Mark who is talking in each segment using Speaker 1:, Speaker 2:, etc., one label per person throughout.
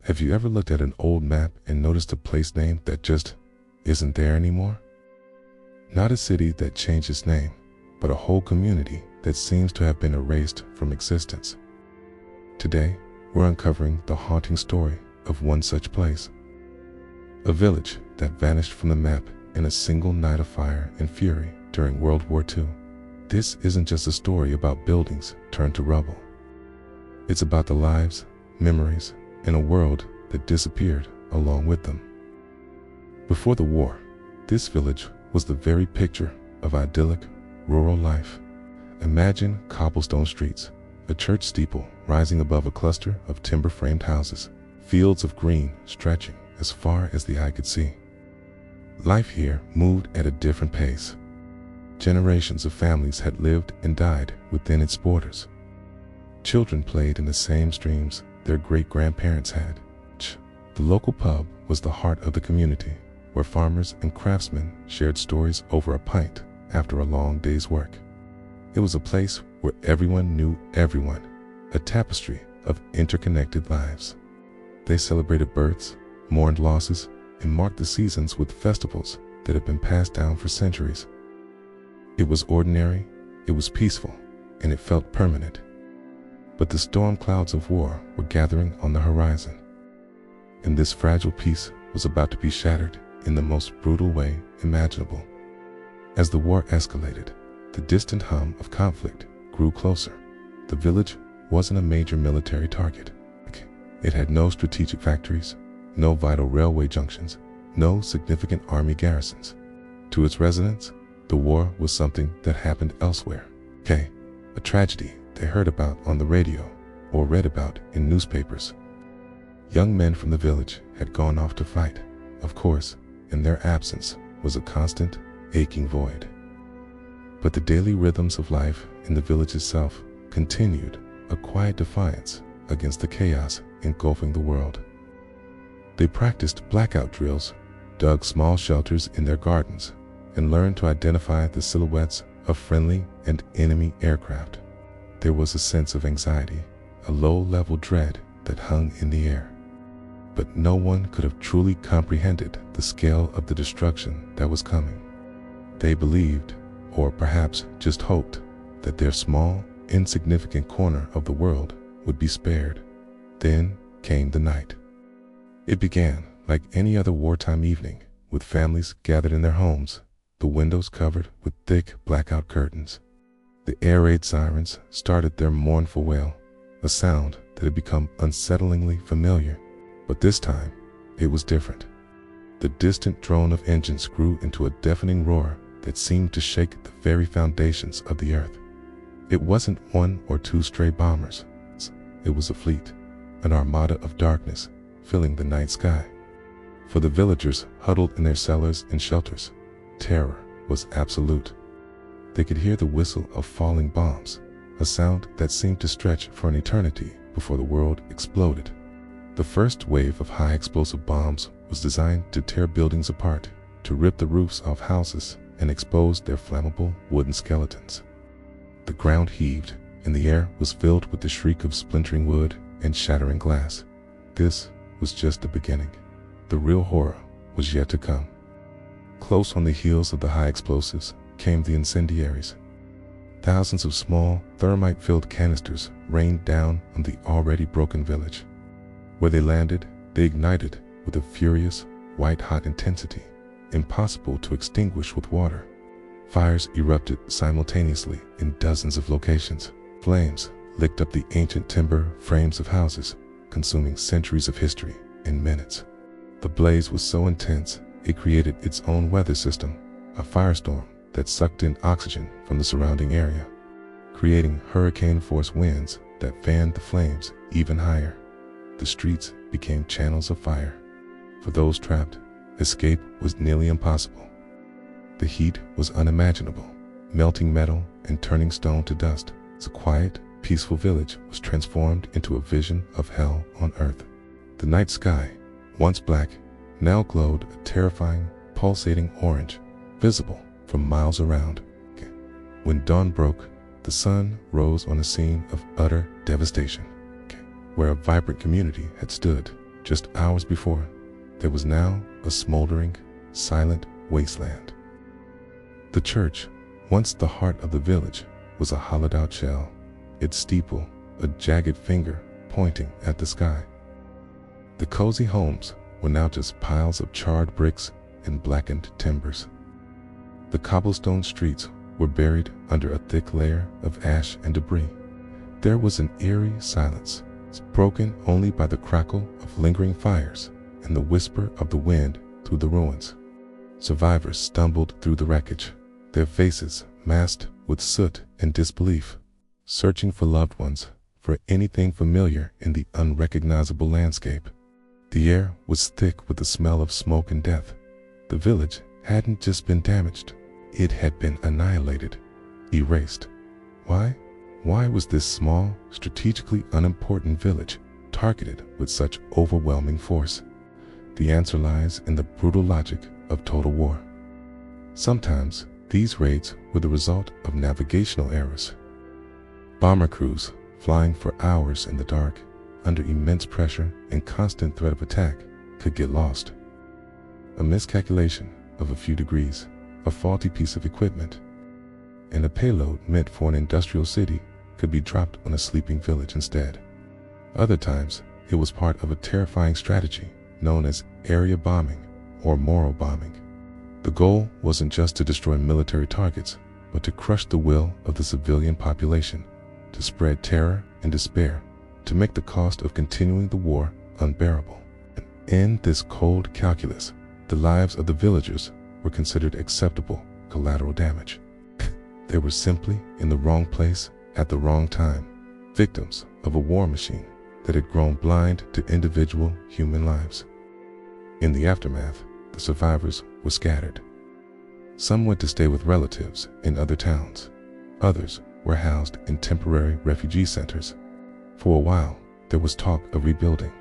Speaker 1: Have you ever looked at an old map and noticed a place name that just isn't there anymore? Not a city that changed its name, but a whole community that seems to have been erased from existence. Today, we're uncovering the haunting story of one such place. A village that vanished from the map in a single night of fire and fury during World War II. This isn't just a story about buildings turned to rubble. It's about the lives, memories, and a world that disappeared along with them. Before the war, this village was the very picture of idyllic, rural life. Imagine cobblestone streets, a church steeple rising above a cluster of timber-framed houses, fields of green stretching as far as the eye could see. Life here moved at a different pace. Generations of families had lived and died within its borders. Children played in the same streams their great-grandparents had. The local pub was the heart of the community, where farmers and craftsmen shared stories over a pint after a long day's work. It was a place where everyone knew everyone, a tapestry of interconnected lives. They celebrated births, mourned losses, and marked the seasons with festivals that had been passed down for centuries. It was ordinary, it was peaceful, and it felt permanent. But the storm clouds of war were gathering on the horizon, and this fragile peace was about to be shattered in the most brutal way imaginable. As the war escalated, the distant hum of conflict grew closer. The village wasn't a major military target. It had no strategic factories, no vital railway junctions, no significant army garrisons. To its residents, the war was something that happened elsewhere. A tragedy they heard about on the radio or read about in newspapers. Young men from the village had gone off to fight. Of course, in their absence was a constant, aching void. But the daily rhythms of life in the village itself continued, a quiet defiance against the chaos engulfing the world. They practiced blackout drills, dug small shelters in their gardens, and learned to identify the silhouettes of friendly and enemy aircraft. There was a sense of anxiety, a low-level dread that hung in the air. But no one could have truly comprehended the scale of the destruction that was coming. They believed, or perhaps just hoped, that their small, insignificant corner of the world would be spared. Then came the night. It began like any other wartime evening, with families gathered in their homes, the windows covered with thick blackout curtains. The air raid sirens started their mournful wail, a sound that had become unsettlingly familiar. But this time, it was different. The distant drone of engines grew into a deafening roar that seemed to shake the very foundations of the earth. It wasn't one or two stray bombers. It was a fleet, an armada of darkness filling the night sky. For the villagers huddled in their cellars and shelters, terror was absolute. They could hear the whistle of falling bombs, a sound that seemed to stretch for an eternity before the world exploded. The first wave of high explosive bombs was designed to tear buildings apart, to rip the roofs off houses and expose their flammable wooden skeletons. The ground heaved, and the air was filled with the shriek of splintering wood and shattering glass. This was just the beginning. The real horror was yet to come. Close on the heels of the high explosives came the incendiaries. Thousands of small, thermite-filled canisters rained down on the already broken village. Where they landed, they ignited with a furious, white-hot intensity, impossible to extinguish with water. Fires erupted simultaneously in dozens of locations. Flames licked up the ancient timber frames of houses, consuming centuries of history in minutes. The blaze was so intense, it created its own weather system, a firestorm that sucked in oxygen from the surrounding area, creating hurricane-force winds that fanned the flames even higher. The streets became channels of fire. For those trapped, escape was nearly impossible. The heat was unimaginable, melting metal and turning stone to dust. The quiet, peaceful village was transformed into a vision of hell on earth. The night sky, once black, now glowed a terrifying, pulsating orange, visible from miles around. When dawn broke, the sun rose on a scene of utter devastation. Where a vibrant community had stood, just hours before, there was now a smoldering, silent wasteland. The church, once the heart of the village, was a hollowed-out shell, its steeple a jagged finger pointing at the sky. The cozy homes were now just piles of charred bricks and blackened timbers. The cobblestone streets were buried under a thick layer of ash and debris. There was an eerie silence, broken only by the crackle of lingering fires and the whisper of the wind through the ruins. Survivors stumbled through the wreckage, their faces masked with soot and disbelief, searching for loved ones, for anything familiar in the unrecognizable landscape. The air was thick with the smell of smoke and death. The village hadn't just been damaged, it had been annihilated, erased. Why? Why was this small, strategically unimportant village targeted with such overwhelming force? The answer lies in the brutal logic of total war. Sometimes these raids were the result of navigational errors. Bomber crews flying for hours in the dark, under immense pressure and constant threat of attack, could get lost. A miscalculation of a few degrees, a faulty piece of equipment, and a payload meant for an industrial city could be dropped on a sleeping village instead. Other times, it was part of a terrifying strategy known as area bombing or moral bombing. The goal wasn't just to destroy military targets, but to crush the will of the civilian population, to spread terror and despair, to make the cost of continuing the war unbearable. And in this cold calculus, the lives of the villagers were considered acceptable collateral damage. They were simply in the wrong place at the wrong time, victims of a war machine that had grown blind to individual human lives. In the aftermath, the survivors were scattered. Some went to stay with relatives in other towns. Others were housed in temporary refugee centers. For a while, there was talk of rebuilding.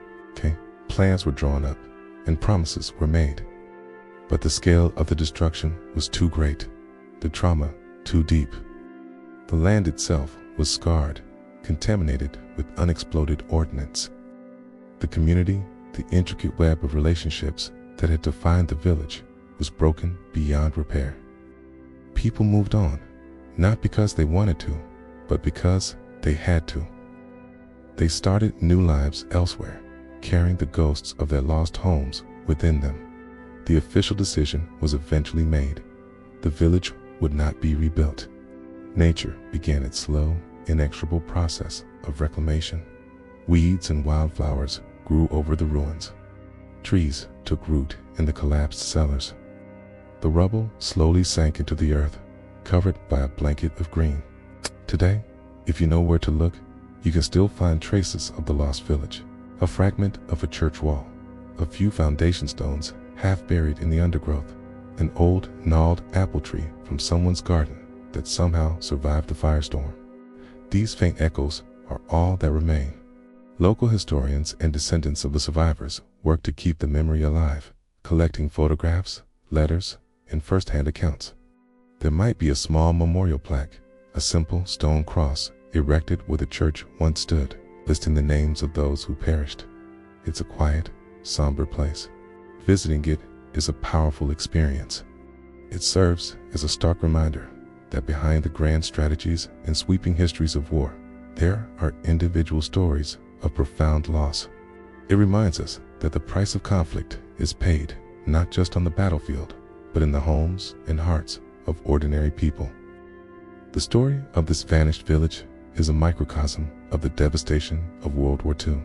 Speaker 1: Plans were drawn up and promises were made. But the scale of the destruction was too great, the trauma too deep. The land itself was scarred, contaminated with unexploded ordnance. The community, the intricate web of relationships that had defined the village, was broken beyond repair. People moved on, not because they wanted to, but because they had to. They started new lives elsewhere, carrying the ghosts of their lost homes within them. The official decision was eventually made. The village would not be rebuilt. Nature began its slow, inexorable process of reclamation. Weeds and wildflowers grew over the ruins. Trees took root in the collapsed cellars. The rubble slowly sank into the earth, covered by a blanket of green. Today, if you know where to look, you can still find traces of the lost village. A fragment of a church wall, a few foundation stones half buried in the undergrowth, an old, gnarled apple tree from someone's garden that somehow survived the firestorm. These faint echoes are all that remain. Local historians and descendants of the survivors work to keep the memory alive, collecting photographs, letters, and first-hand accounts. There might be a small memorial plaque, a simple stone cross erected where the church once stood, listing the names of those who perished. It's a quiet, somber place. Visiting it is a powerful experience. It serves as a stark reminder that behind the grand strategies and sweeping histories of war, there are individual stories of profound loss. It reminds us that the price of conflict is paid not just on the battlefield, but in the homes and hearts of ordinary people. The story of this vanished village is a microcosm of the devastation of World War II.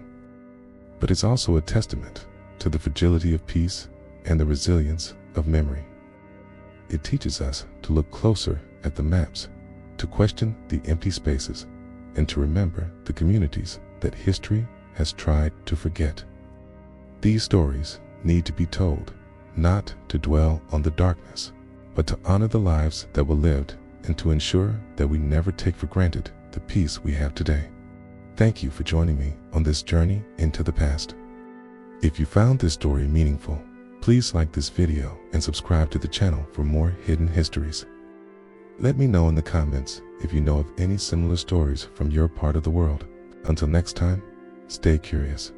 Speaker 1: But it's also a testament to the fragility of peace and the resilience of memory. It teaches us to look closer at the maps, to question the empty spaces, and to remember the communities that history has tried to forget. These stories need to be told, not to dwell on the darkness, but to honor the lives that were lived and to ensure that we never take for granted the peace we have today. Thank you for joining me on this journey into the past. If you found this story meaningful, please like this video and subscribe to the channel for more hidden histories. Let me know in the comments if you know of any similar stories from your part of the world. Until next time, stay curious.